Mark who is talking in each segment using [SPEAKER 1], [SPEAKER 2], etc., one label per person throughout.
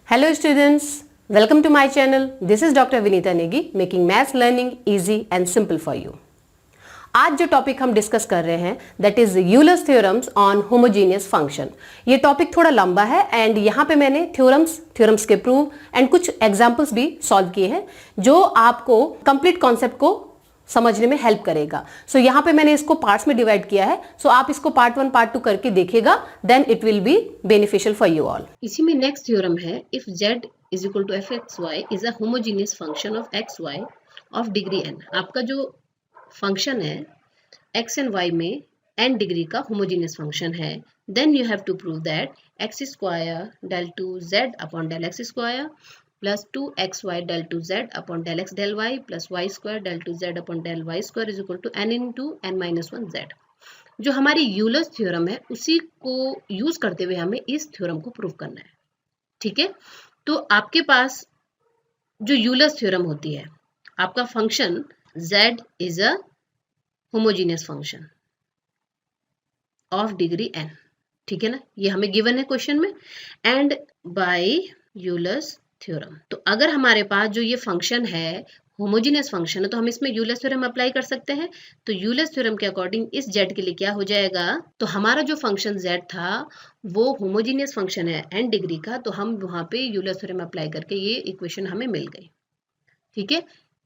[SPEAKER 1] Hello students, welcome to my channel. This is Dr. Vinita Negi making maths learning easy and simple for you. आज जो topic हम discuss कर रहे हैं that is Euler's theorems on homogeneous function. ये topic थोड़ा लंबा है एंड यहाँ पे मैंने थ्योरम्स के प्रूव एंड कुछ एग्जांपल्स भी सॉल्व किए हैं जो आपको कंप्लीट कॉन्सेप्ट को समझने में हेल्प करेगा. सो यहाँ पे मैंने इसको पार्ट्स में डिवाइड किया है. सो आप इसको पार्ट 1 पार्ट 2 करके देखिएगा, then it will be beneficial for you all.
[SPEAKER 2] इसी में नेक्स्ट थ्योरम है, if z is equal to f x y is a homogeneous function of x y of degree n. आपका जो फंक्शन है x and y में n degree का homogeneous function है, then you have to prove that x square del two z upon del x square plus 2xy del to z upon del x del y plus y square del to z upon del y square is equal to n into n minus 1 z. जो हमारी Euler's theorem है उसी को use करते हुए हमें इस theorem को प्रूव करना है. ठीक है, तो आपके पास जो यूलर्स थ्योरम होती है, आपका function z is a homogeneous function of degree n. ठीक है ना, ये हमें गिवन है क्वेश्चन में. एंड बाय यूलर्स थ्योरम, तो अगर हमारे पास जो ये फंक्शन है होमोजीनियस फंक्शन है तो हम इसमें यूलर्स थ्योरम अप्लाई कर सकते हैं. तो यूलर्स थ्योरम के अकॉर्डिंग इस z के लिए क्या हो जाएगा, तो हमारा जो फंक्शन z था वो होमोजीनियस फंक्शन है n डिग्री का, तो हम वहां पे यूलर्स थ्योरम अप्लाई करके ये इक्वेशन हमें मिल गई. ठीक है,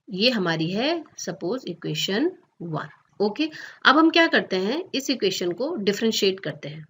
[SPEAKER 2] ये हमारी है सपोज इक्वेशन 1. ओके, अब हम क्या करते हैं, इस इक्वेशन को डिफरेंशिएट करते हैं.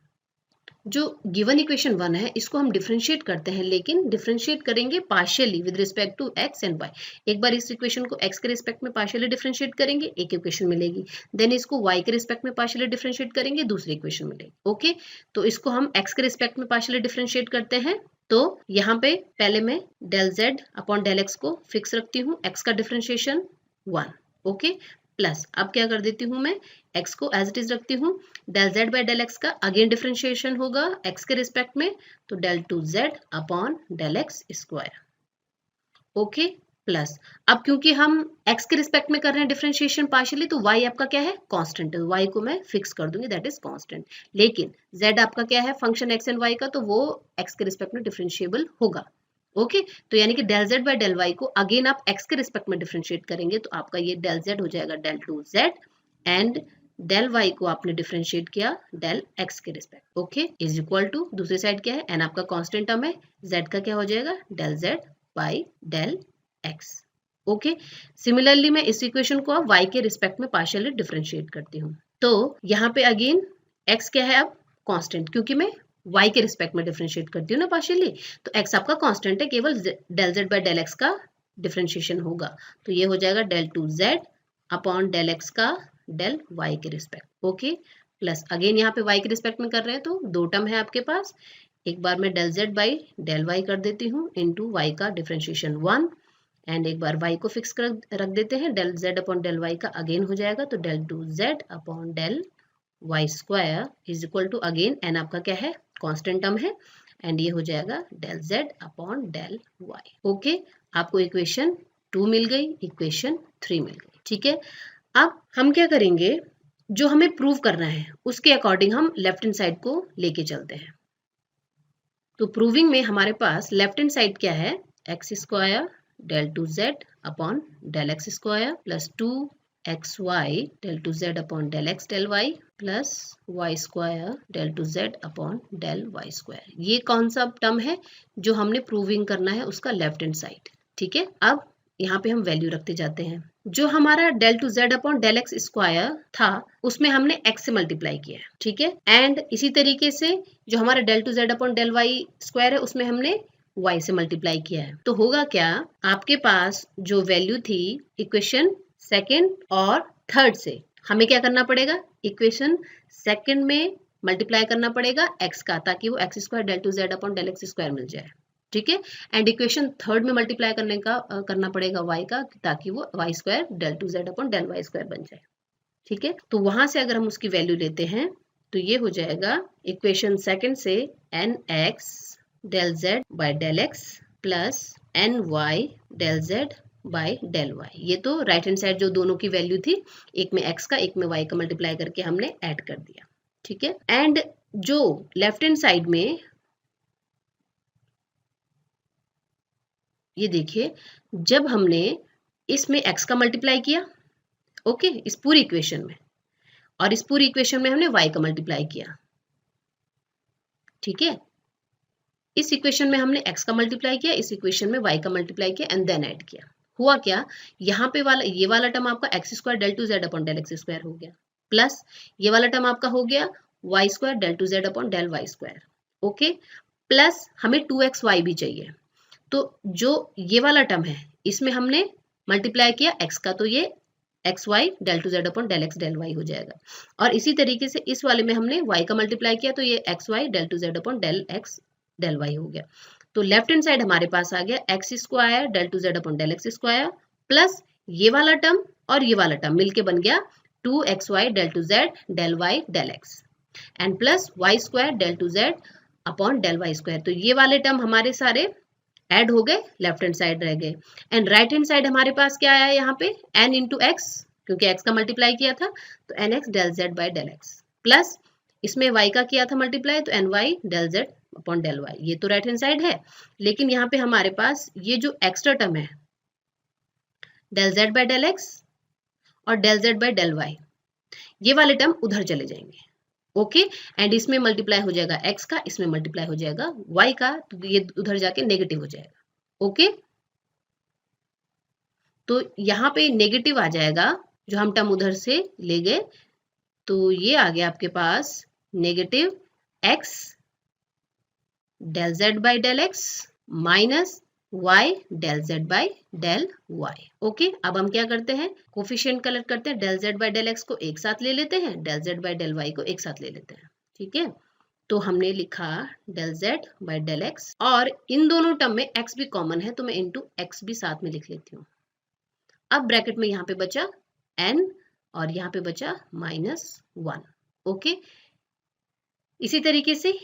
[SPEAKER 2] जो गिवन इक्वेशन 1 है इसको हम डिफरेंशिएट करते हैं, लेकिन डिफरेंशिएट करेंगे partially with respect to x and y. एक बार इस इक्वेशन को x के रिस्पेक्ट में पार्शियली डिफरेंशिएट करेंगे, एक इक्वेशन मिलेगी. देन इसको y के रिस्पेक्ट में पार्शियली डिफरेंशिएट करेंगे, दूसरी इक्वेशन मिलेगी. ओके, तो इसको हम x के रिस्पेक्ट में पार्शियली डिफरेंशिएट करते हैं. तो यहाँ पे पहले मैं del z upon del x को फिक्स रखती हूँ, x का डिफरेंशिएशन 1. ओके, प्लस अब क्या कर देती हूँ मैं, x को एज इट इज रखती हूँ. Del z by del x का अगेन डिफरेंशिएशन होगा x के रिस्पेक्ट में, तो del two z upon del x square. Okay, plus अब क्योंकि हम x के रिस्पेक्ट में कर रहे हैं डिफरेंशिएशन पार्शियली, तो y आपका क्या है, कांस्टेंट है. y को मैं फिक्स कर दूंगी, दैट इज कांस्टेंट. लेकिन z आपका क्या है, फंक्शन x एंड y का, तो वो x के रिस्पेक्ट में डिफरेंशिएबल होगा. ओके, तो यानी कि del z by del y को अगेन आप x के रिस्पेक्ट में डिफरेंशिएट करेंगे, तो आपका ये डेल z हो जाएगा del two z and del y को आपने डिफरेंशिएट किया डेल x के respect. Okay, is equal to दूसरी साइड क्या है, n आपका कांस्टेंट टर्म है, z का क्या हो जाएगा, del z by del x. Okay, similarly मैं इस इक्वेशन को अब y के रिस्पेक्ट में पार्शियली डिफरेंशिएट करती हूँ. तो यहाँ पे अगेन x क्या है, अब कांस्टेंट, क्योंकि मैं y के रिस्पेक्ट में डिफरेंशिएट करती हूँ ना पार्शियली, तो x आपका कांस्टेंट है, केवल del z by del x का डिफरेंशिएशन होगा. तो ये हो जाएगा del two z upon del x का डेल y के रिस्पेक्ट. ओके, प्लस अगेन यहाँ पे y के रिस्पेक्ट में कर रहे हैं, तो दो टर्म है आपके पास. एक बार मैं del z by del y कर देती हूँ इनटू y का डिफरेंशिएशन 1, एंड एक बार y को फिक्स कर रख देते हैं, del z upon del y का अगेन हो जाएगा, तो del two z upon del y square is equal to again n आपका क्या है, कांस्टेंट टर्म है, एंड ये हो जाएगा del z upon del y. Okay, आपको इक्वेशन 2 मिल गई, इक्वेशन 3 मिल गई. ठीक है, अब हम क्या करेंगे, जो हमें प्रूव करना है उसके अकॉर्डिंग हम लेफ्ट हैंड साइड को लेके चलते हैं. तो प्रूविंग में हमारे पास लेफ्ट हैंड साइड क्या है, x square del two z upon del x square plus 2xy del two z upon del x del y plus y square del two z upon del y square. ये कौन सा term है जो हमने proving करना है उसका left hand side. ठीक है, अब यहाँ पे हम वैल्यू रखते जाते हैं. जो हमारा del two z upon del x square था उसमें हमने x से मल्टीप्लाई किया है. ठीक है, एंड इसी तरीके से जो हमारा del two z upon del y square है उसमें हमने y से मल्टीप्लाई किया है. तो होगा क्या, आपके पास जो वैल्यू थी इक्वेशन सेकेंड और थर्ड से हमें क्या करना पड़ेगा, इक्वेशन सेकेंड में मल्टीप्लाई करना पड़ेगा x का, ताकि वो x square del two z upon del x square मिल जाए. ठीक है, एंड इक्वेशन थर्ड में मल्टीप्लाई करना पड़ेगा y का, ताकि वो y square del two z upon del y square बन जाए. ठीक है, तो वहां से अगर हम उसकी वैल्यू लेते हैं तो ये हो जाएगा इक्वेशन सेकंड से n x del z by del x plus n y del z by del y. ये तो राइट हैंड साइड जो दोनों की वैल्यू थी, एक में x का एक में y का मल्टीप्लाई करके हमने ऐड कर दिया. ठीक है, एंड जो लेफ्ट हैंड साइड में ये देखिए, जब हमने इसमें x का मल्टीप्लाई किया, ओके, इस पूरी इक्वेशन में, और इस पूरी इक्वेशन में हमने y का मल्टीप्लाई किया, ठीक है। इस इक्वेशन में हमने x का मल्टीप्लाई किया, इस इक्वेशन में y का मल्टीप्लाई किया एंड देन ऐड किया। हुआ क्या, यहाँ पे वाला ये वाला टर्म आपका x square del two z upon del x square हो गया, प्लस ये वाला टर्म आपका हो गया y square del two z upon del y square, okay, plus हमें 2xy भी चाहिए। तो जो ये वाला टर्म है इसमें हमने मल्टीप्लाई किया x का, तो ये x y del two z upon del x del y हो जाएगा। और इसी तरीके से इस वाले में हमने y का मल्टीप्लाई किया, तो ये x y del two z upon del x del y हो गया। तो लेफ्ट हैंड साइड हमारे पास आ गया x square del two z upon del x square, plus ये वाला टर्म और ये वाला टर्म मिलके बन गया 2xy del two z del y del x, and plus y square del two z upon del y square. तो ये वाले टर्म हमारे सारे ऐड हो गए, लेफ्ट हैंड साइड रह गए। एंड राइट हैंड साइड हमारे पास क्या आया यहाँ पे, n इंटू एक्स, क्योंकि x का मल्टीप्लाई किया था, तो n x del z by del x, plus इसमें y का किया था मल्टीप्लाई, तो n y del z upon del y. ये तो राइट हैंड साइड है, लेकिन यहाँ पे हमारे पास ये जो एक्स्ट्रा टर्म है del z by del x और del z by del y, ये वाले टर्म उधर चले जाएंगे, ओके। एंड इसमें मल्टीप्लाई हो जाएगा x का, इसमें मल्टीप्लाई हो जाएगा y का, तो ये उधर जाके नेगेटिव हो जाएगा, ओके। तो यहाँ पे नेगेटिव आ जाएगा, जो हम टर्म उधर से ले गए, तो ये आ गया आपके पास negative x del z by del x minus y del z by del y, okay. अब हम क्या करते हैं, कोफिशिएंट कलेक्ट करते हैं, del z by del x को एक साथ ले लेते हैं, del z by del y को एक साथ ले लेते हैं, ठीक है। तो हमने लिखा del z by del x, और इन दोनों टर्म में x भी कॉमन है, तो मैं इंटू x भी साथ में लिख लेती हूँ। अब ब्रैकेट में यहाँ पे बचा n और यहाँ पे बचा -1, ओके। इसी तरीके से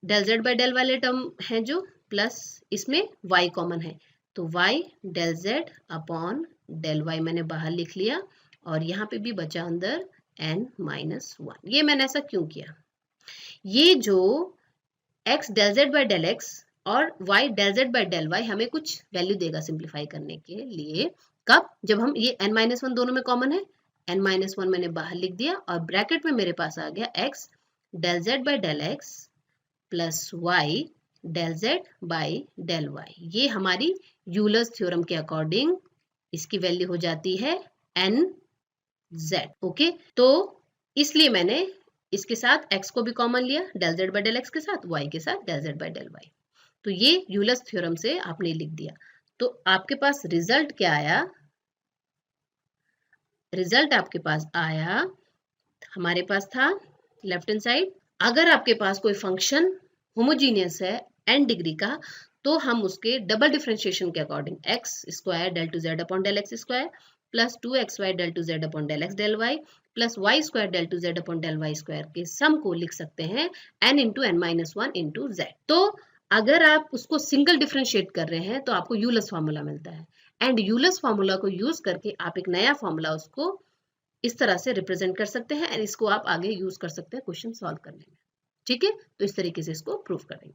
[SPEAKER 2] डेल जेड बाई डेल वाले टर्म है जो, प्लस इसमें y कॉमन है, तो y del z upon del y मैंने बाहर लिख लिया, और यहाँ पे भी बचा अंदर n-1। ये मैंने ऐसा क्यों किया, ये जो x del z by del x और y del z by del y हमें कुछ वैल्यू देगा सिंप्लीफाई करने के लिए। कब, जब हम ये n-1 दोनों में कॉमन है, n-1 मैंने बाहर लिख दिया, और ब्रैकेट में मेरे पास आ गया x del z by del x plus y del z by del y. ये हमारी यूलर्स थ्योरम के अकॉर्डिंग इसकी वैल्यू हो जाती है nz, ओके। तो इसलिए मैंने इसके साथ x को भी कॉमन लिया, del z by del x के साथ, y के साथ del z by del y. तो ये यूलर्स थ्योरम से आपने लिख दिया। तो आपके पास रिजल्ट क्या आया, रिजल्ट आपके पास आया, हमारे पास था लेफ्ट हैंड साइड, अगर आपके पास कोई फंक्शन होमोजीनियस है n डिग्री का, तो हम उसके डबल डिफरेंशिएशन के according x square del two z upon del x square plus 2xy del two z upon del x del y plus y square del two z upon del y square के sum को लिख सकते हैं n into n-1 into Z. तो अगर आप उसको single differentiate कर रहे हैं तो आपको यूलर्स फार्मूला मिलता है, एंड यूलर्स फार्मूला को यूज करके आप एक नया फार्मूला उसको इस तरह से रिप्रेजेंट कर सकते हैं, एंड इसको आप आगे यूज कर सकते हैं क्वेश्चन सॉल्व करने में, ठीक है। तो इस तरीके से इसको प्रूव करेंगे।